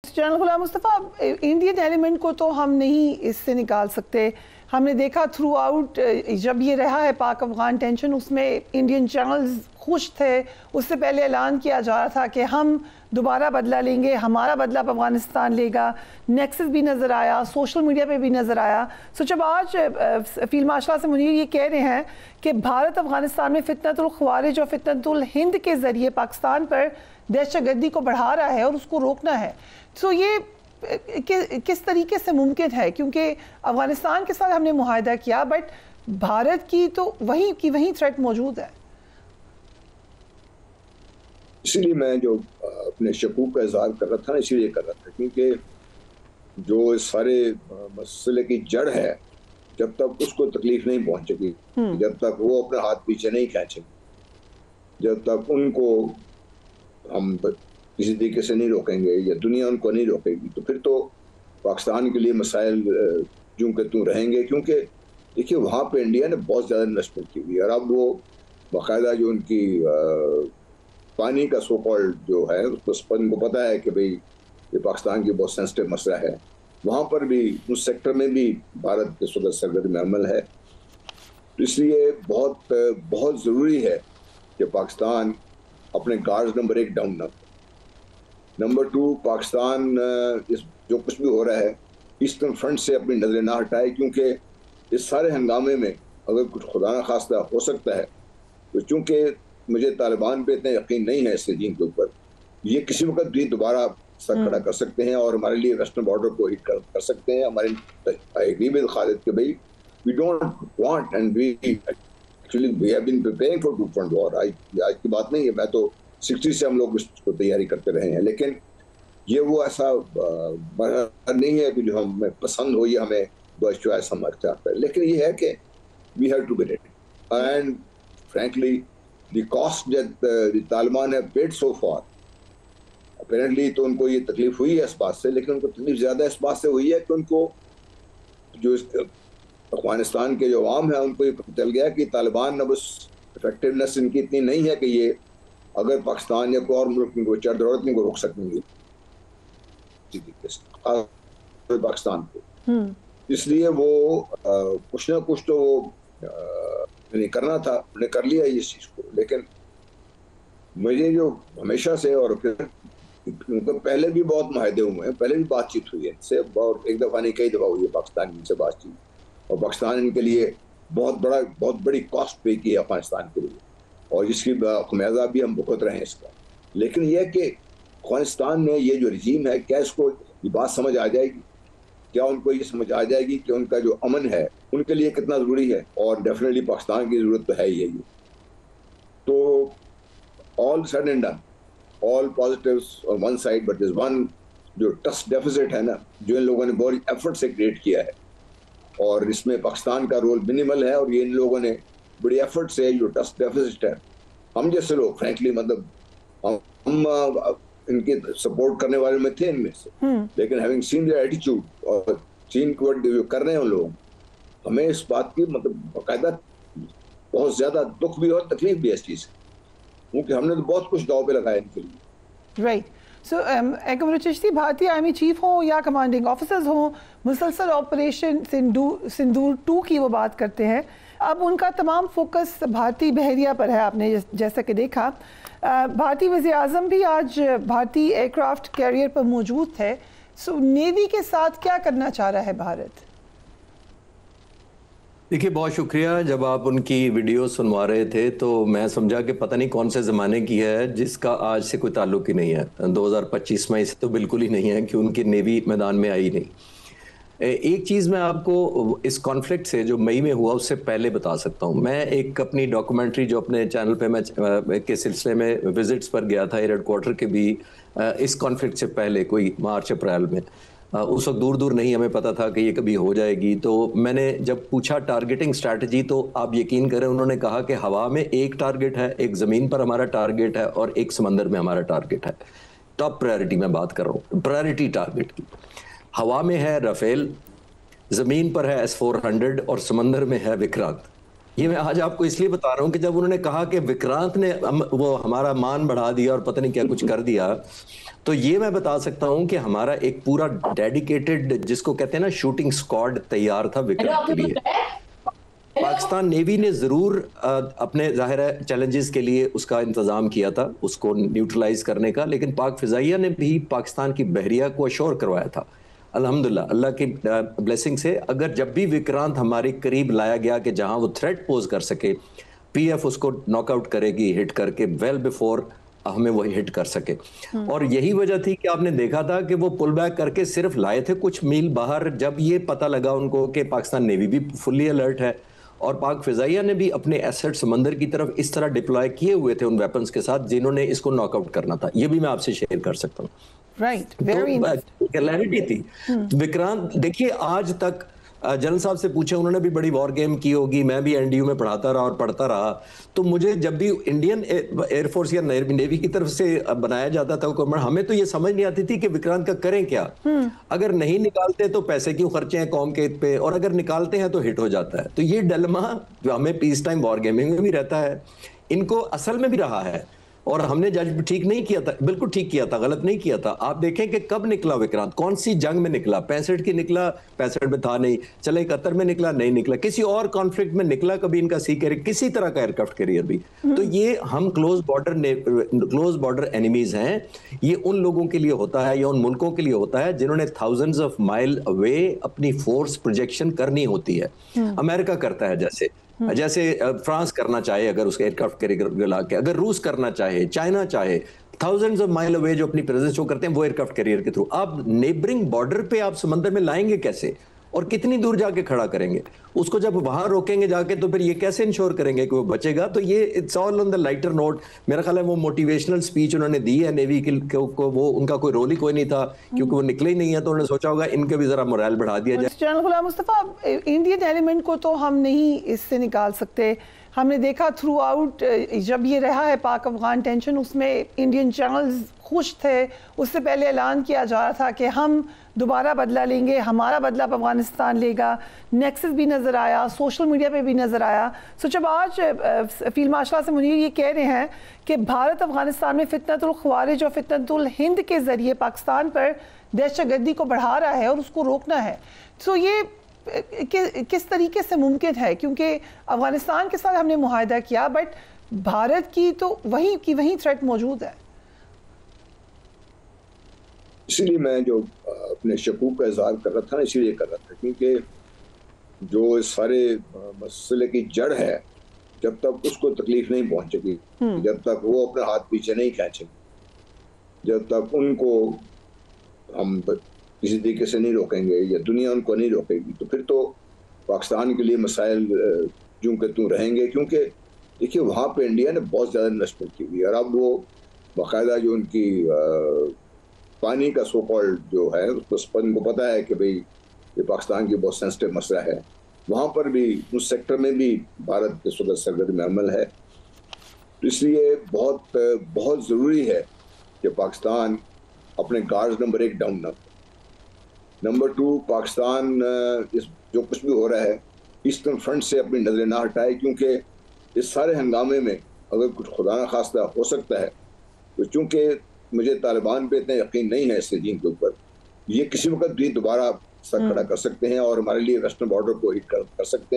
General गुलाम Mustafa, Indian element को तो हम नहीं इससे निकाल सकते। हमने देखा थ्रू आउट जब ये रहा है पाक अफगान टेंशन, उसमें इंडियन चैनल्स खुश थे। उससे पहले ऐलान किया जा रहा था कि हम दोबारा बदला लेंगे, हमारा बदला अफगानिस्तान लेगा। नेक्सस भी नज़र आया, सोशल मीडिया पे भी नज़र आया। सो जब आज फील्ड मार्शल आसिम मुनीर ये कह रहे हैं कि भारत अफगानिस्तान में फितनतुल ख्वारिज और फितनतुल हिंद के ज़रिए पाकिस्तान पर दहशतगर्दी को बढ़ा रहा है और उसको रोकना है, तो ये किस तरीके से मुमकिन है? क्योंकि अफगानिस्तान के साथ हमने मुआहदा किया, बट भारत की तो वही थ्रेट मौजूद है। इसीलिए मैं जो अपने शकूक का इजहार कर रहा था ना, इसीलिए कर रहा था क्योंकि जो इस सारे मसले की जड़ है, जब तक उसको तकलीफ नहीं पहुंचेगी, जब तक वो अपना हाथ पीछे नहीं खींचेंगे, जब तक उनको हम किसी तरीके से नहीं रोकेंगे या दुनिया उनको नहीं रोकेगी, तो फिर तो पाकिस्तान के लिए मसाइल यूं के त्यों रहेंगे। क्योंकि देखिए वहाँ पे इंडिया ने बहुत ज़्यादा इन्वेस्टमेंट की हुई है और अब वो बाकायदा जो उनकी पानी का सो कॉल्ड जो है उसको उनको पता है कि भाई ये पाकिस्तान की बहुत सेंसिटिव मसला है। वहाँ पर भी उस सेक्टर में भी भारत के वक्त सरगर्द में अमल है। तो इसलिए बहुत बहुत ज़रूरी है कि पाकिस्तान अपने गार्ड्स नंबर 1 डाउन ना, नंबर 2 पाकिस्तान जो कुछ भी हो रहा है ईस्टर्न फ्रंट से अपनी नजरें ना हटाए। क्योंकि इस सारे हंगामे में अगर कुछ खुदा न खास्ता हो सकता है, तो चूंकि मुझे तालिबान पे इतना यकीन नहीं है इस रजीम के ऊपर, ये किसी वक्त भी दोबारा सर खड़ा कर सकते हैं और हमारे लिए वेस्टर्न बॉर्डर को हिट कर सकते हैं। हमारे आई एग्री विद खालिद कि भाई we don't want and we actually we have been preparing for two front war. आज की बात नहीं है, मैं तो 60 से हम लोग इसको तैयारी करते रहे हैं, लेकिन ये वो ऐसा नहीं है कि जो हमें पसंद हो या हमें बस चॉइस हम चाहते हैं। लेकिन ये है कि we have to be ready and frankly the cost that Taliban have paid so far, apparently तो उनको ये तकलीफ हुई है इस बात से, लेकिन उनको तकलीफ ज्यादा इस बात से हुई है कि उनको जो अफगानिस्तान के जो अवाम है उनको ये पता चल गया कि तालिबान अब उस इफेक्टिवनेस इनकी इतनी नहीं है कि ये अगर पाकिस्तान या कोई और मुल्क इनको चरदौलत को रोक सकेंगे पाकिस्तान को। इसलिए वो कुछ ना कुछ तो नहीं करना था, उन्हें कर लिया इस चीज को। लेकिन मुझे जो हमेशा से और फिर पहले भी बहुत मुआहदे हुए हैं, पहले भी बातचीत हुई है इनसे, और एक दफा नहीं कई दफा हुई है पाकिस्तान इनसे बातचीत, और पाकिस्तान इनके लिए बहुत बड़ी कॉस्ट पे की है अफगानिस्तान के लिए, और जिसकी खमियाजा भी हम भुगत रहे हैं इसका। लेकिन यह कि अफगानिस्तान में ये जो रजीम है, क्या इसको ये बात समझ आ जाएगी? क्या उनको ये समझ आ जाएगी कि उनका जो अमन है उनके लिए कितना ज़रूरी है? और डेफिनेटली पाकिस्तान की ज़रूरत तो है ही है ये। तो all said and done, all positives on one side, but this one जो ट्रस्ट डेफिसिट है ना, जो इन लोगों ने बहुत एफर्ट से क्रिएट किया है, और इसमें पाकिस्तान का रोल मिनिमल है, और ये इन लोगों ने बड़ी एफर्ट से जो ट्रस्ट डेफिसिट है, हम जैसे लोग फ्रैंकली मतलब हम इनके सपोर्ट करने वाले में थे इनमें से, लेकिन हैविंग सीन देयर एटीट्यूड और सीन जो कर रहे हैं उन लोग, हमें इस बात की मतलब बाकायदा बहुत ज्यादा दुख भी और तकलीफ भी है इस चीज से, क्योंकि हमने तो बहुत कुछ दाव पे लगाया इनके लिए। राइट। सो एकमरुद्दीन चिश्ती, भारतीय आर्मी चीफ हों या कमांडिंग ऑफिसर्स हों, मुसलसल ऑपरेशन सिंदूर 2 की वो बात करते हैं। अब उनका तमाम फोकस भारतीय बहरिया पर है। आपने जैसा कि देखा, भारतीय वज़ीर आज़म भी आज भारतीय एयरक्राफ्ट कैरियर पर मौजूद थे। सो नेवी के साथ क्या करना चाह रहा है भारत? देखिए, बहुत शुक्रिया। जब आप उनकी वीडियो सुनवा रहे थे तो मैं समझा कि पता नहीं कौन से ज़माने की है जिसका आज से कोई ताल्लुक ही नहीं है। 2025 में इसे तो बिल्कुल ही नहीं है कि उनकी नेवी मैदान में आई नहीं। एक चीज़ मैं आपको इस कॉन्फ्लिक्ट से जो मई में हुआ उससे पहले बता सकता हूँ। मैं एक अपनी डॉक्यूमेंट्री जो अपने चैनल पे मैं के सिलसिले में विजिट्स पर गया था एयर हेडक्वार्टर के भी, इस कॉन्फ्लिक्ट से पहले कोई मार्च अप्रैल में, उस वक्त दूर दूर नहीं हमें पता था कि ये कभी हो जाएगी। तो मैंने जब पूछा टारगेटिंग स्ट्रैटेजी, तो आप यकीन करें उन्होंने कहा कि हवा में एक टारगेट है, एक ज़मीन पर हमारा टारगेट है और एक समंदर में हमारा टारगेट है। टॉप प्रायोरिटी मैं बात कर रहा हूँ, प्रायोरिटी टारगेट की। हवा में है राफेल, ज़मीन पर है S-400 और समंदर में है विक्रांत। ये मैं आज आपको इसलिए बता रहा हूँ कि जब उन्होंने कहा कि विक्रांत ने वो हमारा मान बढ़ा दिया और पता नहीं क्या कुछ कर दिया, तो ये मैं बता सकता हूं कि हमारा एक पूरा डेडिकेटेड, जिसको कहते हैं ना, शूटिंग स्क्वाड तैयार था विक्रांत के लिए। पाकिस्तान नेवी ने जरूर अपने जाहिर है चैलेंजेस के लिए उसका इंतजाम किया था, उसको न्यूट्रलाइज करने का, लेकिन पाक फिजाइया ने भी पाकिस्तान की बहरिया को अश्योर करवाया था। अल्हम्दुलिल्लाह, अल्लाह की ब्लेसिंग से अगर जब भी विक्रांत हमारे करीब लाया गया कि जहां वो थ्रेट पोज कर सके, पीएफ उसको नॉकआउट करेगी हिट करके, वेल बिफोर हमें वो हिट कर सके। और यही वजह थी कि आपने देखा था कि वो पुल बैक करके सिर्फ लाए थे कुछ मील बाहर, जब ये पता लगा उनको कि पाकिस्तान नेवी भी फुल्ली अलर्ट है और पाक फिजाइया ने भी अपने एसेट समंदर की तरफ इस तरह डिप्लॉय किए हुए थे उन वेपन्स के साथ जिन्होंने इसको नॉकआउट करना था। ये भी मैं आपसे शेयर कर सकता हूँ। राइट, वेरी क्लैरिटी थी। विक्रांत देखिए, आज तक जनरल साहब से पूछे, उन्होंने भी बड़ी वॉर गेम की होगी, मैं भी एनडीयू में पढ़ाता रहा और पढ़ता रहा, तो मुझे जब भी इंडियन एयरफोर्स या नेवी की तरफ से बनाया जाता था हुक्मरान, हमें तो ये समझ नहीं आती थी कि विक्रांत का करें क्या। अगर नहीं निकालते तो पैसे क्यों खर्चे हैं कौम के पे, और अगर निकालते हैं तो हिट हो जाता है। तो ये डिलेमा जो हमें पीस टाइम वॉर गेमिंग में भी रहता है, इनको असल में भी रहा है, और हमने जज ठीक नहीं किया था, बिल्कुल ठीक किया था, गलत नहीं किया था। आप देखें कि कब निकला विक्रांत, कौन सी जंग में निकला, 65 की निकला, 65 में था नहीं, चले 71 में निकला, नहीं निकला, किसी और कॉन्फ्लिक्ट में निकला कभी इनका सी कैरियर, किसी तरह का एयरक्राफ्ट कैरियर भी। तो ये हम क्लोज बॉर्डर एनिमीज हैं। ये उन लोगों के लिए होता है या उन मुल्कों के लिए होता है जिन्होंने थाउजेंड्स ऑफ माइल अवे अपनी फोर्स प्रोजेक्शन करनी होती है। अमेरिका करता है, जैसे फ्रांस करना चाहे अगर उसके एयरक्राफ्ट कैरियर ला के, अगर रूस करना चाहे, चाइना चाहे, थाउजेंड्स ऑफ माइल अवे जो अपनी प्रेजेंस शो करते हैं वो एयरक्राफ्ट कैरियर के थ्रू। आप नेबरिंग बॉर्डर पे आप समंदर में लाएंगे कैसे और कितनी दूर जाके खड़ा करेंगे उसको? जब वहां रोकेंगे जाके तो फिर ये कैसे इंश्योर करेंगे कि वो बचेगा? तो ये it's all on the lighter note. मेरा ख्याल है वो मोटिवेशनल स्पीच उन्होंने दी है नेवी को, वो उनका कोई रोल ही कोई नहीं था क्योंकि वो निकले ही नहीं है, तो उन्होंने सोचा होगा इनके भी जरा मोरल बढ़ा दिया जाए। General Ghulam Mustafa, Indian element को तो हम नहीं इससे निकाल सकते। हमने देखा थ्रू आउट जब ये रहा है पाक अफगान टेंशन, उसमें इंडियन चैनल्स खुश थे। उससे पहले ऐलान किया जा रहा था कि हम दोबारा बदला लेंगे, हमारा बदला अफगानिस्तान लेगा। नेक्सस भी नज़र आया, सोशल मीडिया पे भी नज़र आया। सो जब आज फील्ड मार्शल से मुनीर ये कह रहे हैं कि भारत अफगानिस्तान में फितनतुल ख्वारिज और फितनतुल हिंद के ज़रिए पाकिस्तान पर दहशतगर्दी को बढ़ा रहा है और उसको रोकना है, तो ये किस तरीके से मुमकिन है? क्योंकि अफगानिस्तान के साथ हमने मुआहदा किया, बट भारत की तो वही थ्रेट मौजूद है। इसीलिए मैं जो अपने शकूक का इजहार कर रहा था ना, इसीलिए कर रहा था क्योंकि जो इस सारे मसले की जड़ है, जब तक उसको तकलीफ नहीं पहुंचेगी, जब तक वो अपना हाथ पीछे नहीं खींचेंगे, जब तक उनको हम किसी तरीके से नहीं रोकेंगे या दुनिया उनको नहीं रोकेगी, तो फिर तो पाकिस्तान के लिए मसाइल यूं के त्यों रहेंगे। क्योंकि देखिए वहाँ पे इंडिया ने बहुत ज़्यादा इन्वेस्टमेंट की हुई है और अब वो बाकायदा जो उनकी पानी का सो कॉल्ड जो है उसको उनको पता है कि भाई ये पाकिस्तान की बहुत सेंसिटिव मसला है। वहाँ पर भी उस सेक्टर में भी भारत के वक्त सरगर्म अमल है। तो इसलिए बहुत ज़रूरी है कि पाकिस्तान अपने गार्ड्स नंबर 1 डाउन ना, नंबर 2 पाकिस्तान इस जो कुछ भी हो रहा है ईस्टर्न फ्रंट से अपनी नजरें ना हटाए, क्योंकि इस सारे हंगामे में अगर कुछ खुदा न खास्ता हो सकता है, तो चूंकि मुझे तालिबान पे इतना यकीन नहीं है इस रजीम के ऊपर, ये किसी वक्त भी दोबारा सर खड़ा कर सकते हैं और हमारे लिए वेस्टर्न बॉर्डर को हिट कर सकते हैं।